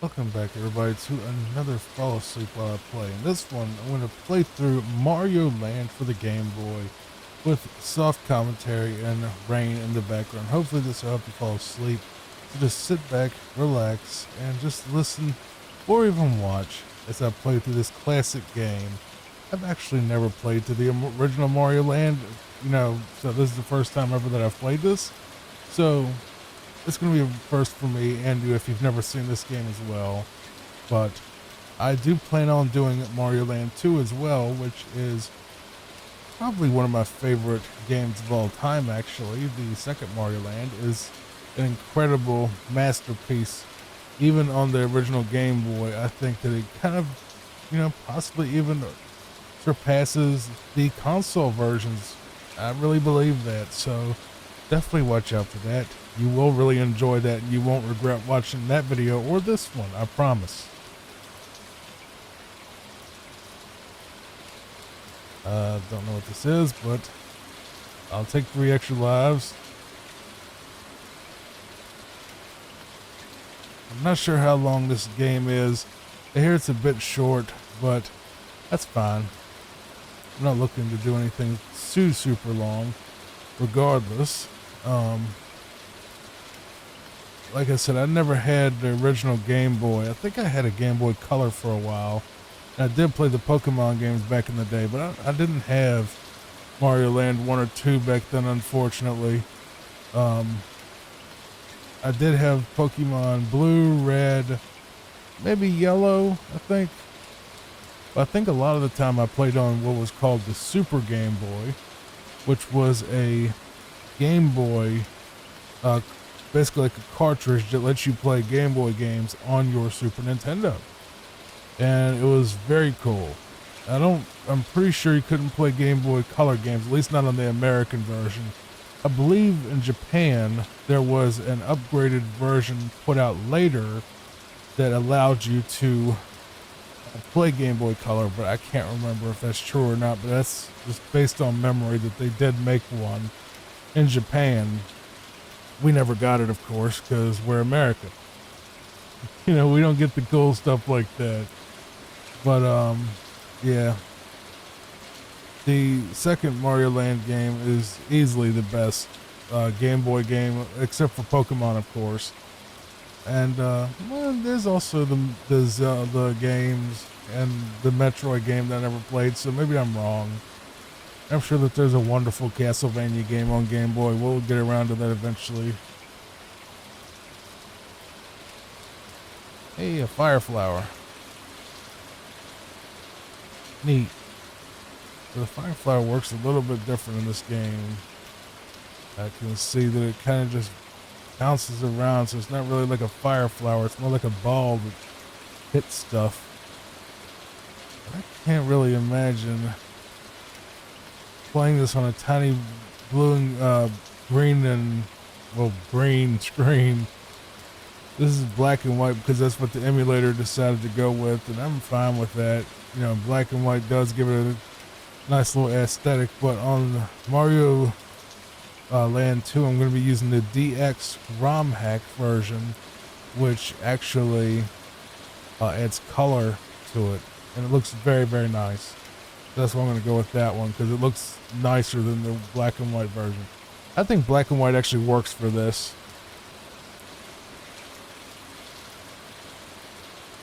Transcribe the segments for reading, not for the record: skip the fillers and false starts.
Welcome back, everybody, to another Fall Asleep While I Play. In this one, I'm going to play through Mario Land for the Game Boy with soft commentary and rain in the background. Hopefully, this will help you fall asleep. So just sit back, relax, and just listen or even watch as I play through this classic game. I've actually never played to the original Mario Land, so this is the first time ever that I've played this. So it's going to be a first for me and you if you've never seen this game as well. But I do plan on doing Mario Land 2 as well, which is probably one of my favorite games of all time, actually. The second Mario Land is an incredible masterpiece. Even on the original Game Boy, I think that it kind of, possibly even surpasses the console versions. I really believe that. So definitely watch out for that. You will really enjoy that and you won't regret watching that video or this one, I promise. Don't know what this is, but I'll take 3 extra lives. I'm not sure how long this game is. I hear it's a bit short, but that's fine. I'm not looking to do anything super long, regardless. Like I said, I never had the original Game Boy. I think I had a Game Boy Color for a while. I did play the Pokemon games back in the day, but I didn't have Mario Land 1 or 2 back then, unfortunately. Um, I did have Pokemon Blue, Red, maybe Yellow, I think. But I think a lot of the time I played on what was called the Super Game Boy, which was a Game Boy, basically like a cartridge that lets you play Game Boy games on your Super Nintendo. And it was very cool. I'm pretty sure you couldn't play Game Boy Color games, at least not on the American version. I believe in Japan there was an upgraded version put out later that allowed you to play Game Boy Color, but I can't remember if that's true or not, but that's just based on memory that they did make one in Japan. We never got it, of course, because we're America. We don't get the cool stuff like that. But yeah, the second Mario Land game is easily the best Game Boy game, except for Pokemon, of course. And well, there's also the Zelda games and the Metroid game that I never played, so maybe I'm wrong. I'm sure that there's a wonderful Castlevania game on Game Boy. We'll get around to that eventually. Hey, a fire flower. Neat. The fire flower works a little bit different in this game. I can see that it kind of just bounces around, so it's not really like a fire flower. It's more like a ball that hits stuff. But I can't really imagine playing this on a tiny blue and green and, well, green screen. This is black and white because that's what the emulator decided to go with, and I'm fine with that. Black and white does give it a nice little aesthetic, but on Mario Land 2, I'm going to be using the DX ROM hack version, which actually adds color to it, and it looks very, very nice. That's why I'm going to go with that one, because it looks nicer than the black and white version. I think black and white actually works for this.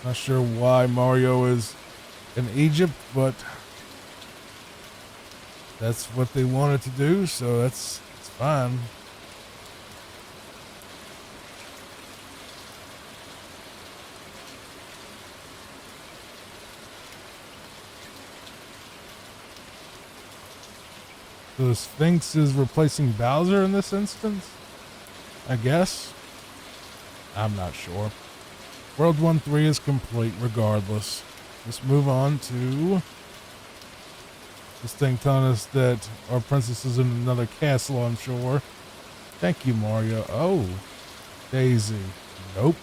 Not sure why Mario is in Egypt, but that's what they wanted to do, so it's fine. The Sphinx is replacing Bowser in this instance? I guess. I'm not sure. World 1-3 is complete regardless. Let's move on to this thing telling us that our princess is in another castle, I'm sure. Thank you, Mario. Oh, Daisy. Nope.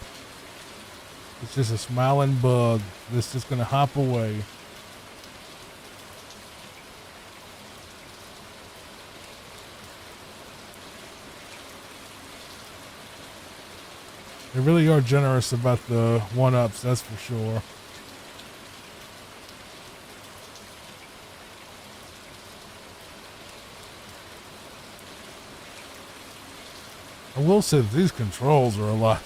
It's just a smiling bug that's just gonna hop away. They really are generous about the one-ups, that's for sure. I will say that these controls are a lot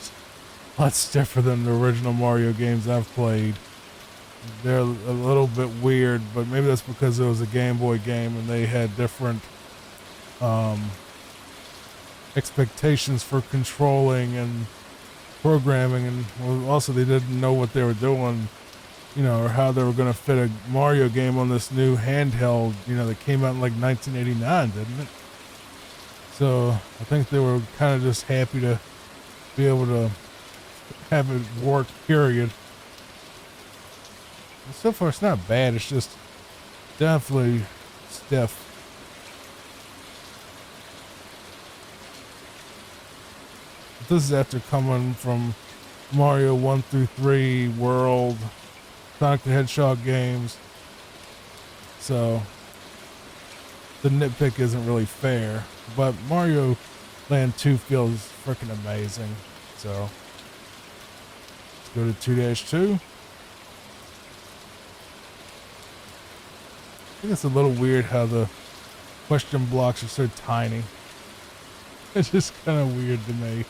stiffer than the original Mario games I've played. They're a little bit weird, but maybe that's because it was a Game Boy game and they had different um, expectations for controlling and programming, and well, also they didn't know what they were doing, or how they were going to fit a Mario game on this new handheld, that came out in like 1989, didn't it? So I think they were kind of just happy to be able to have it work, period. And so far, it's not bad. It's just definitely stiff. But this is after coming from Mario 1 through 3 World, Sonic the Hedgehog games. So the nitpick isn't really fair. But Mario Land 2 feels freaking amazing. So let's go to 2-2. I think it's a little weird how the question blocks are so tiny. It's just kind of weird to me.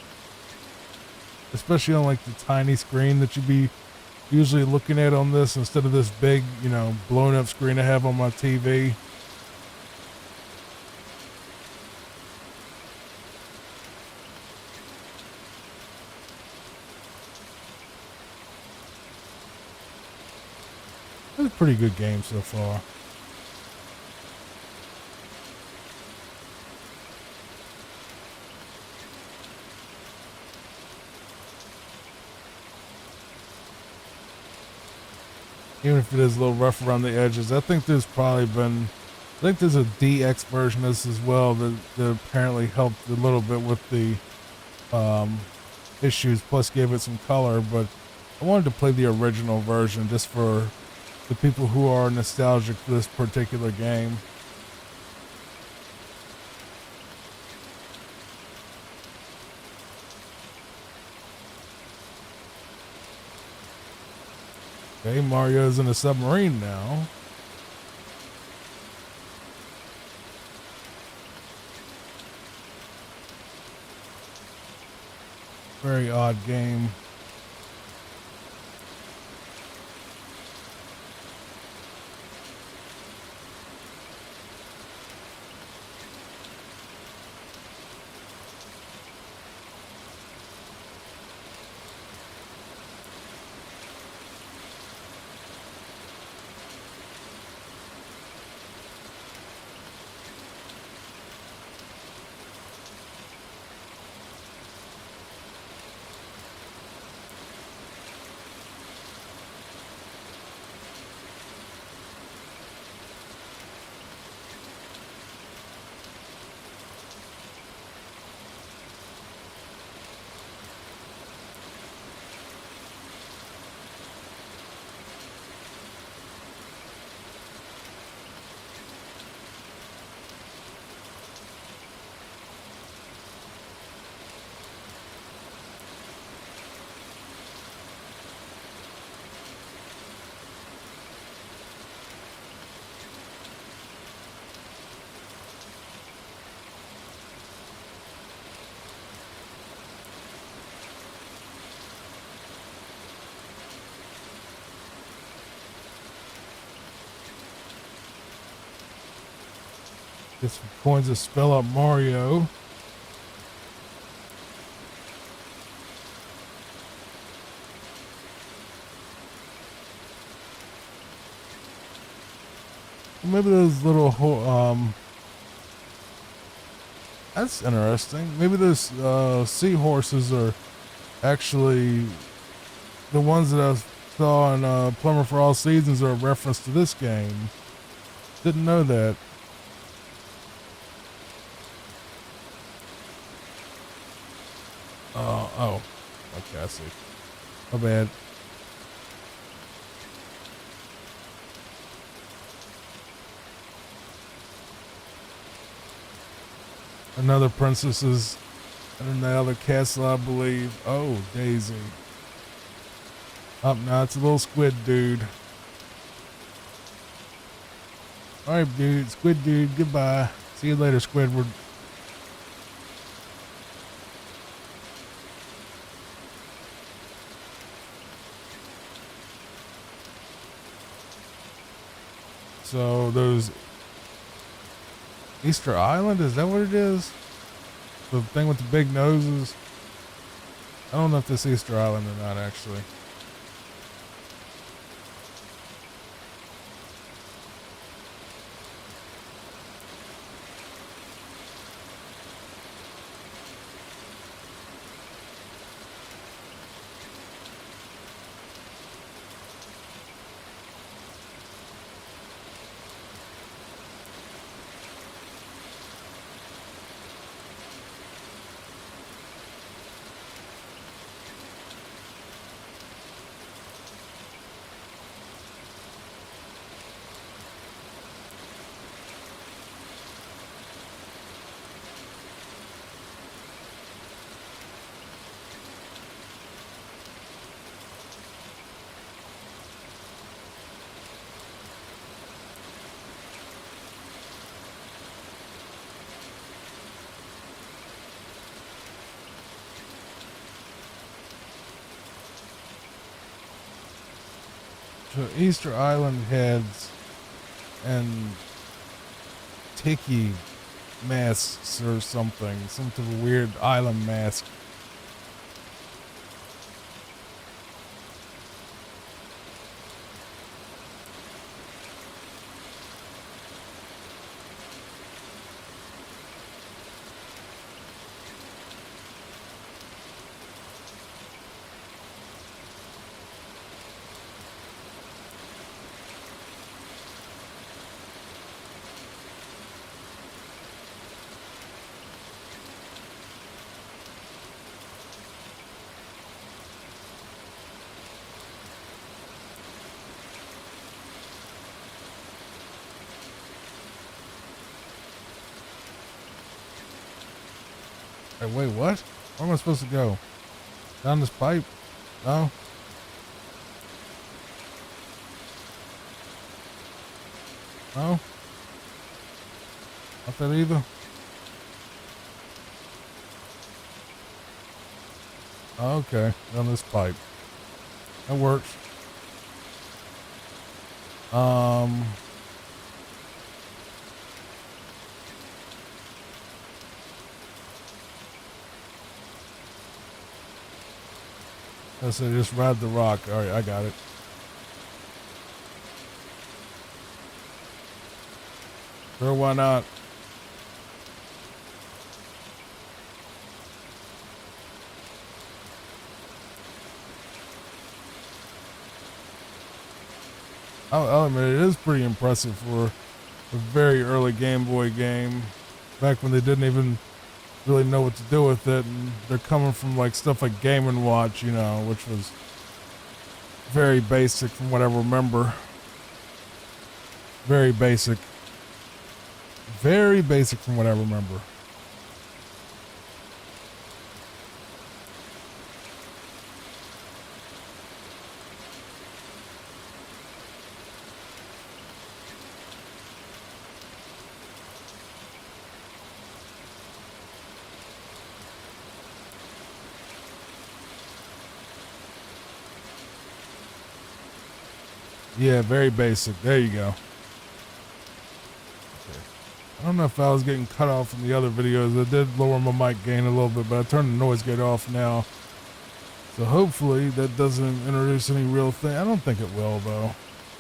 Especially on like the tiny screen that you'd be usually looking at on this instead of this big, blown up screen I have on my TV. It's a pretty good game so far. Even if it is a little rough around the edges, I think there's a DX version of this as well that apparently helped a little bit with the issues, plus gave it some color, but I wanted to play the original version just for the people who are nostalgic for this particular game. Okay, Mario's in a submarine now. Very odd game. Get some coins to spell out Mario. Maybe those little that's interesting. Maybe those seahorses are actually the ones that I saw in Plumber for All Seasons are a reference to this game. Didn't know that. Oh, okay, I see. My bad. Another princess's And then the other castle, I believe. Oh, Daisy. Up now, it's a little squid dude. Alright, dude. Squid dude, goodbye. See you later, Squidward. So, those Easter Island, is that what it is? The thing with the big noses? I don't know if this Easter Island or not, actually. So Easter Island heads and tiki masks or something. Some type of weird island mask. Hey, wait, what? Where am I supposed to go? Down this pipe? No? No? Not that either? Okay, down this pipe. That works. I said just ride the rock. Alright, I got it. Sure, why not? I'll admit it is pretty impressive for a very early Game Boy game. Back when they didn't even really know what to do with it, and they're coming from like stuff like Game & Watch, you know, which was very basic from what I remember. Very basic. Very basic from what I remember. Yeah, very basic. There you go. Okay. I don't know if I was getting cut off from the other videos. I did lower my mic gain a little bit, but I turned the noise gate off now. So hopefully that doesn't introduce any real thing. I don't think it will, though.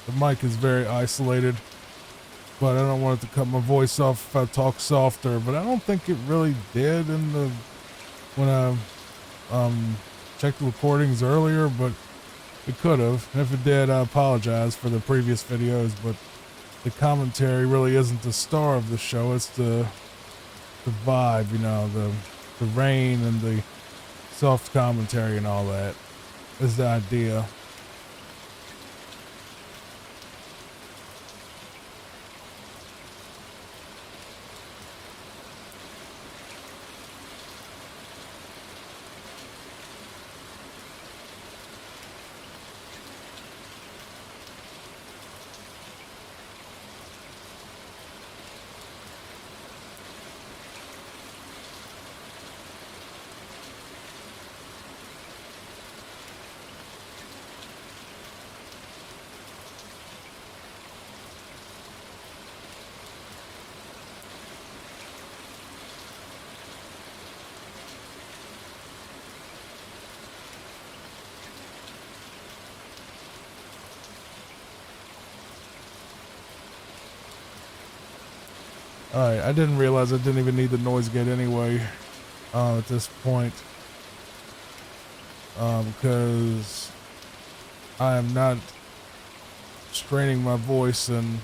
The mic is very isolated, but I don't want it to cut my voice off if I talk softer. But I don't think it really did when I checked the recordings earlier, but it could have. And if it did, I apologize for the previous videos, but the commentary really isn't the star of the show. It's the vibe, you know, the rain and the soft commentary and all that is the idea. Alright, I didn't realize I didn't even need the noise gate anyway at this point. Because I am not straining my voice and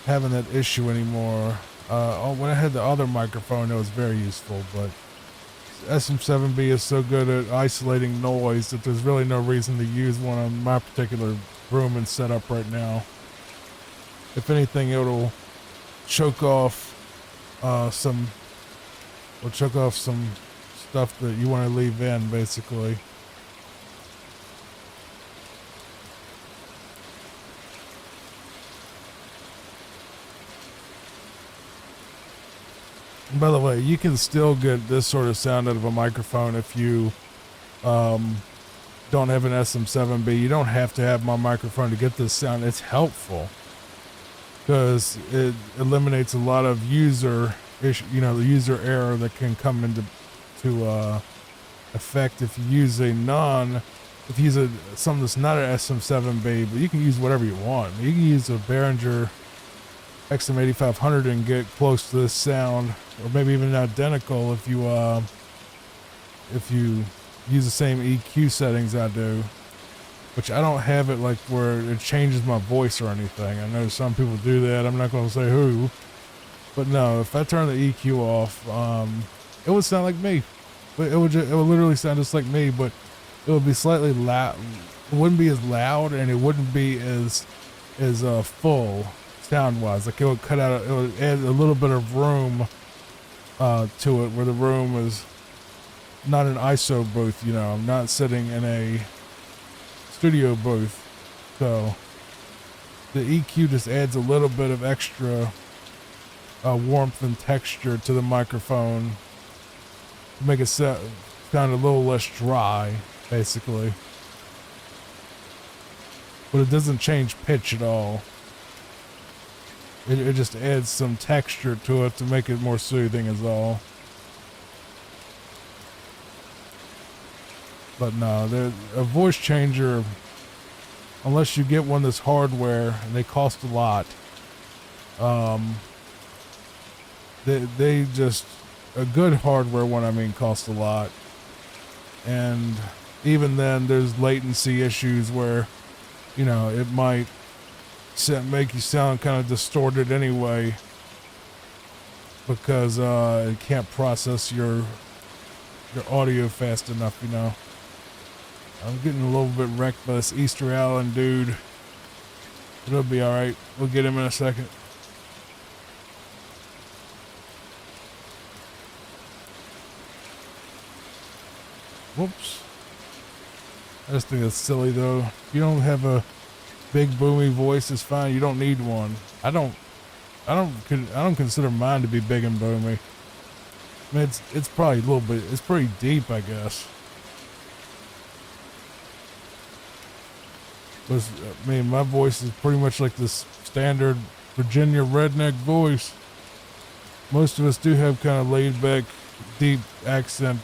having that issue anymore. When I had the other microphone, it was very useful, but SM7B is so good at isolating noise that there's really no reason to use one on my particular room and setup right now. If anything, it'll choke off some stuff that you want to leave in, basically. And by the way, you can still get this sort of sound out of a microphone if you don't have an SM7B. You don't have to have my microphone to get this sound. It's helpful because it eliminates a lot of user issue, the user error that can come into effect if you use something that's not an SM7B, but you can use whatever you want. You can use a Behringer XM8500 and get close to this sound, or maybe even identical if you use the same EQ settings I do, which I don't have it like where it changes my voice or anything. I know some people do that. I'm not going to say who, but no, if I turn the EQ off, it would sound like me. But it would literally sound just like me, but it would be slightly loud. It wouldn't be as loud, and it wouldn't be as full sound-wise. Like it would cut out. It would add a little bit of room to it, where the room is not an ISO booth. I'm not sitting in a studio booth, so the EQ just adds a little bit of extra warmth and texture to the microphone to make it sound a little less dry, basically. But it doesn't change pitch at all. It just adds some texture to it to make it more soothing is all. But no, a voice changer, unless you get one that's hardware, and they cost a lot, they just, a good hardware one, costs a lot. And even then, there's latency issues where, it might make you sound kind of distorted anyway, because it can't process your audio fast enough. I'm getting a little bit wrecked by this Easter Island dude. It'll be alright. We'll get him in a second. Whoops. I just think it's silly though. If you don't have a big boomy voice, it's fine. You don't need one. I don't consider mine to be big and boomy. It's probably a little bit, it's pretty deep, I guess. My voice is pretty much like this standard Virginia redneck voice. Most of us do have kind of laid back, deep accent,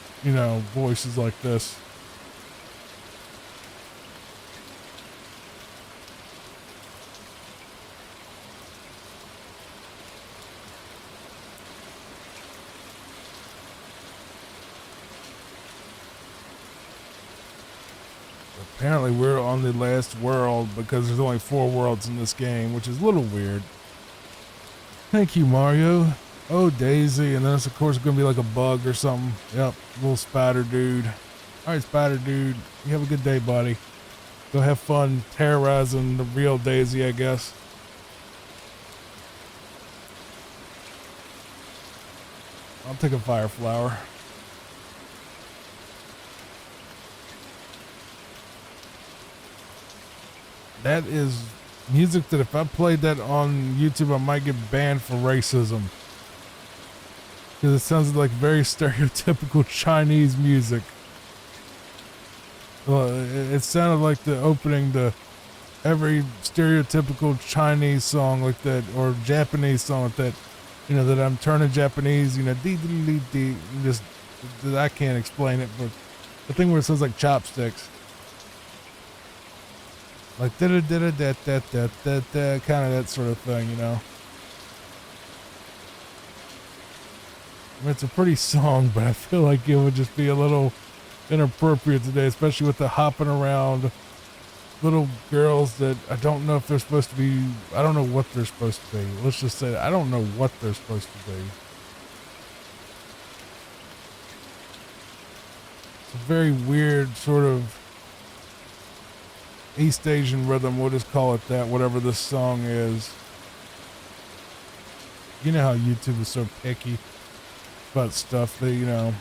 voices like this. Apparently we're on the last world because there's only 4 worlds in this game, which is a little weird. Thank you, Mario. Oh, Daisy, and then it's of course going to be like a bug or something. Yep, little spider dude. Alright, spider dude, you have a good day, buddy. Go have fun terrorizing the real Daisy, I guess. I'll take a fire flower. That is music that if I played that on YouTube, I might get banned for racism. Because it sounds like very stereotypical Chinese music. Well, it sounded like the opening to every stereotypical Chinese song like that, or Japanese song like that. That I'm turning Japanese, dee dee dee dee. Just, I can't explain it, but the thing where it sounds like chopsticks. Like da da da da da da da da, kind of that sort of thing, I mean, it's a pretty song, but I feel like it would just be a little inappropriate today, especially with the hopping around little girls that I don't know if they're supposed to be. I don't know what they're supposed to be. Let's just say that I don't know what they're supposed to be. It's a very weird sort of East Asian rhythm. We'll just call it that, whatever this song is. You know how YouTube is so picky about stuff that,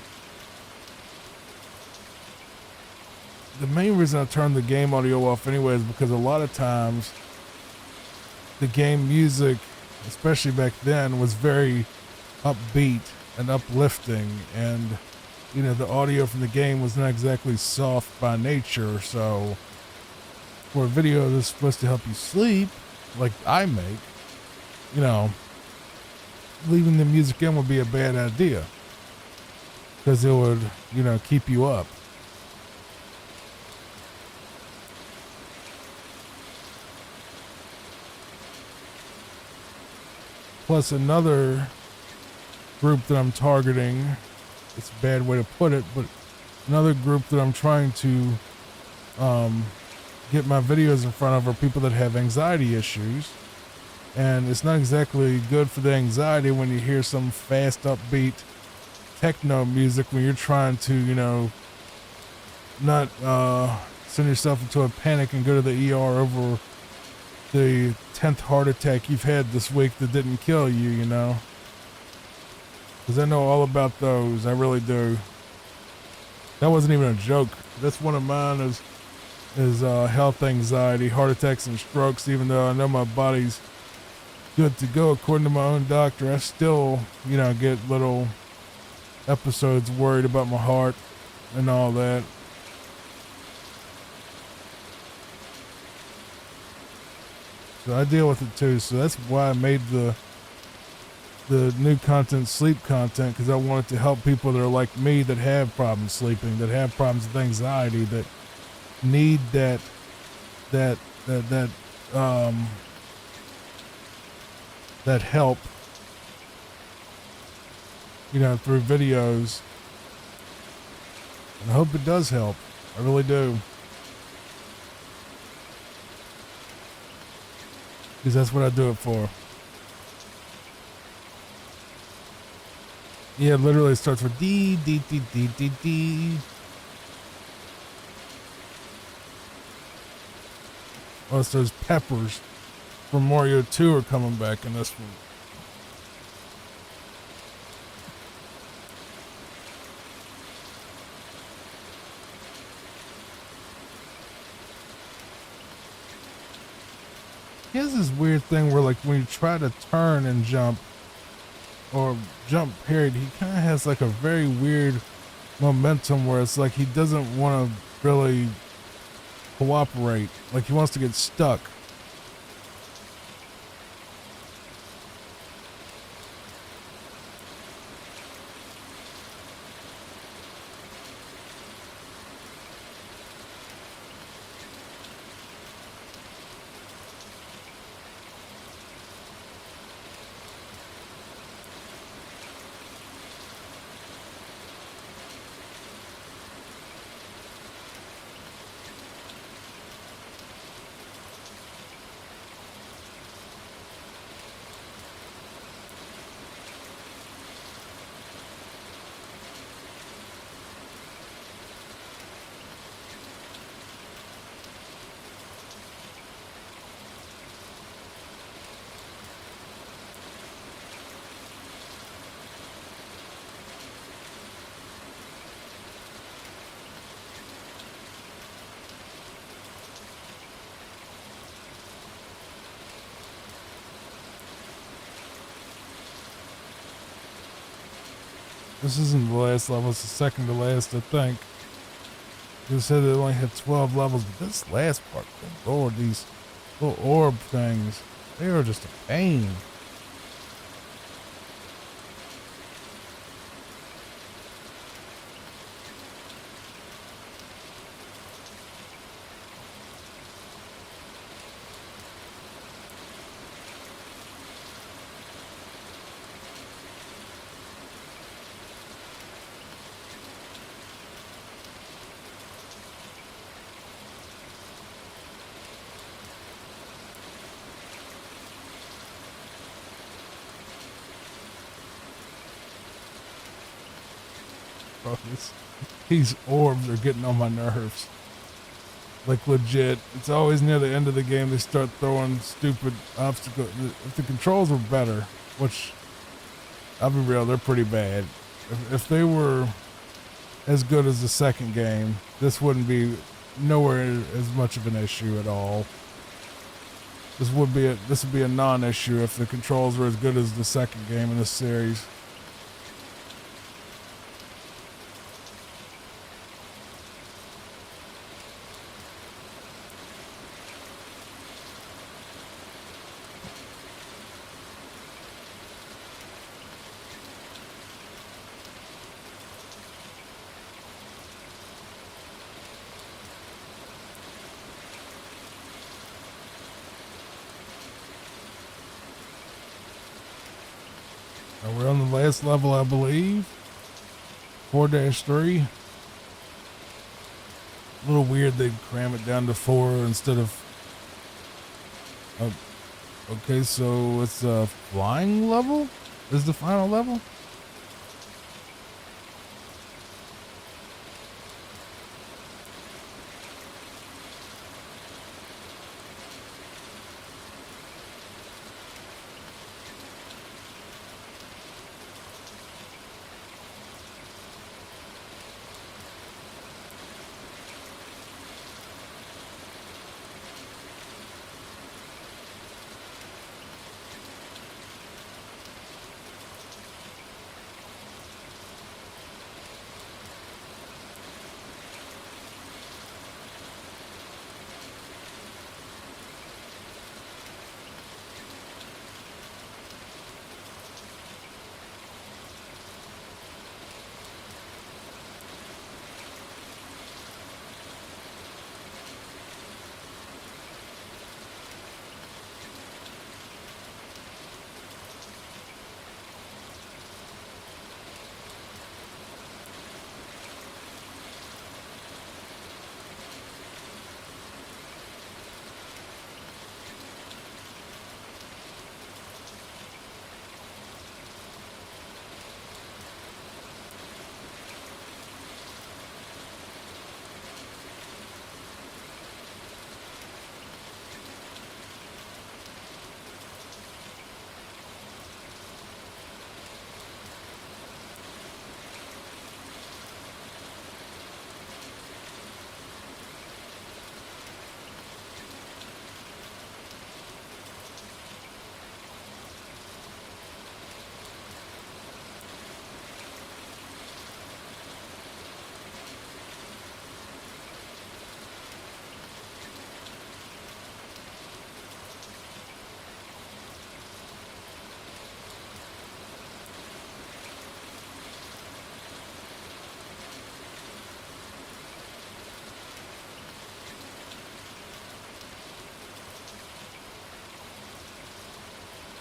the main reason I turned the game audio off anyway is because a lot of times the game music, especially back then, was very upbeat and uplifting, and the audio from the game was not exactly soft by nature. So for a video that's supposed to help you sleep, like I make, leaving the music in would be a bad idea because it would, keep you up. Plus another group that I'm targeting, it's a bad way to put it, but another group that I'm trying to get my videos in front of are people that have anxiety issues. And it's not exactly good for the anxiety when you hear some fast, upbeat techno music when you're trying to, not send yourself into a panic and go to the ER over the 10th heart attack you've had this week that didn't kill you, Because I know all about those. I really do. That wasn't even a joke. That's one of mine is health anxiety, heart attacks and strokes. Even though I know my body's good to go according to my own doctor, I still, get little episodes worried about my heart and all that. So I deal with it too. So that's why I made the new content sleep content, because I wanted to help people that are like me that have problems sleeping, that have problems with anxiety, that need that help, through videos. And I hope it does help. I really do. Because that's what I do it for. Yeah, literally it starts with D, D, D, D, D, D. Oh, it's those peppers from Mario 2 are coming back in this one. He has this weird thing where, like, when you try to turn and jump, or jump period, he kind of has like a very weird momentum where it's like he doesn't want to really cooperate. Like he wants to get stuck. This isn't the last level, it's the second to last, I think. They said it only had 12 levels, but this last part, good lord, these little orb things, they are just a pain. bro. These orbs are getting on my nerves. Like legit, it's always near the end of the game they start throwing stupid obstacles. If the controls were better, which I'll be real, they're pretty bad. If they were as good as the second game, this wouldn't be nowhere as much of an issue at all. This would be a non-issue if the controls were as good as the second game in this series. And we're on the last level, I believe. 4-3. A little weird they'd cram it down to 4 instead of... okay, so it's a flying level? Is the final level?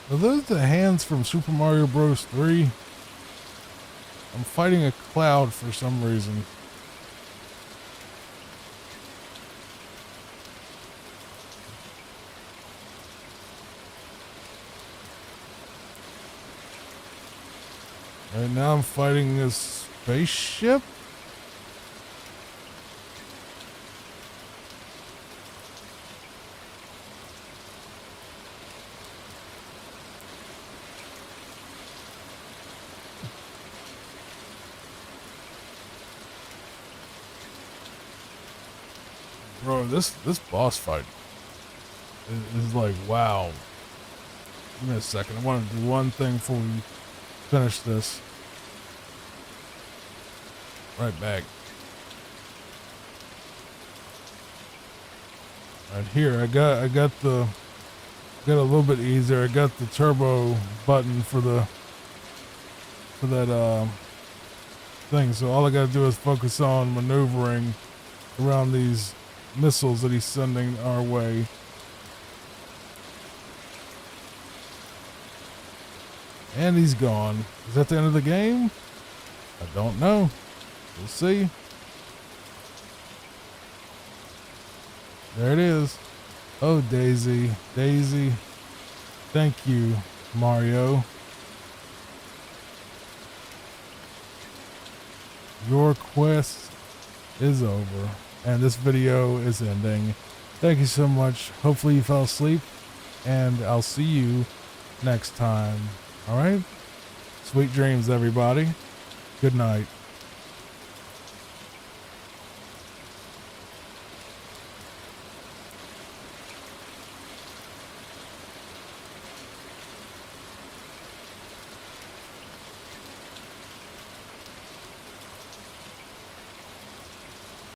Are those the hands from Super Mario Bros. 3? I'm fighting a cloud for some reason. Right now I'm fighting this spaceship? Bro, this boss fight is like, wow. Give me a second. I want to do one thing before we finish this. Right back. Right here, I got a little bit easier. I got the turbo button for that thing. So all I got to do is focus on maneuvering around these missiles that he's sending our way. And he's gone. Is that the end of the game? I don't know. We'll see. There it is. Oh, Daisy. Daisy. Thank you, Mario. your quest is over and this video is ending. Thank you so much. Hopefully you fell asleep, and I'll see you next time. All right? Sweet dreams, everybody. Good night.